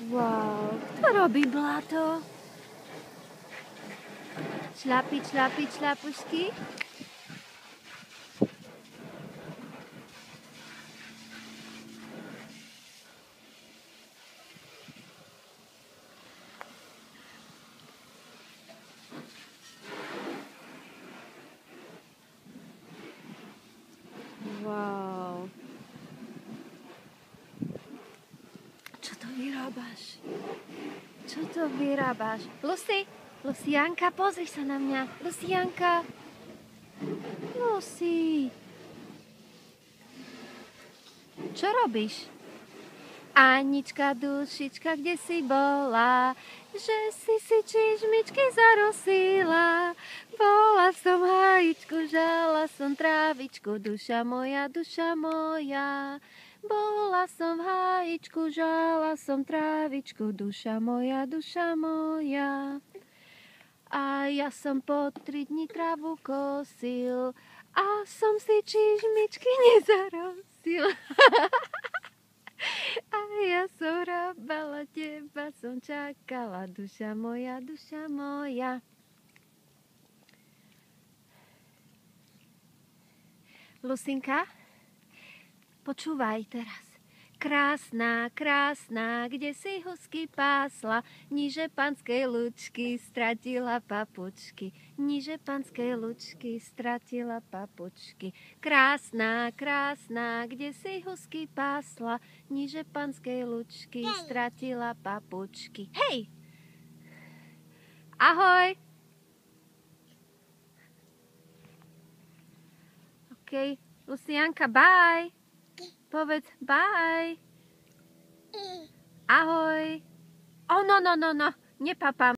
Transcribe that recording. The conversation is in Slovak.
Wow, kto robí blato? Šľapi, šľapi, šľapušky. Wow. Čo to vyrábaš? Čo to vyrábaš? Lucianka, pozri sa na mňa. Lucianka. Lucy. Čo robíš? Anička, dušička, kde si bola? Že si čižmičky zarosila. Bola som hajičku, žala som trávičku, duša moja, duša moja. Bola som hajičku, žala som trávičku, duša moja, duša moja. A ja som po 3 dni trávu kosil a som si čižmičky nezarosil. A ja som rábala, teba som čakala, duša moja, duša moja. Lucinka, počúvaj teraz. Krásna, krásna, kde si husky pásla, níže panskej lučky stratila papučky. Níže panskej lučky stratila papučky. Krásna, krásna, kde si husky pásla, níže panskej lučky stratila papučky. Hej! Ahoj! OK, Lucianka, bye! Povedz bye. Ahoj. No, nepapám.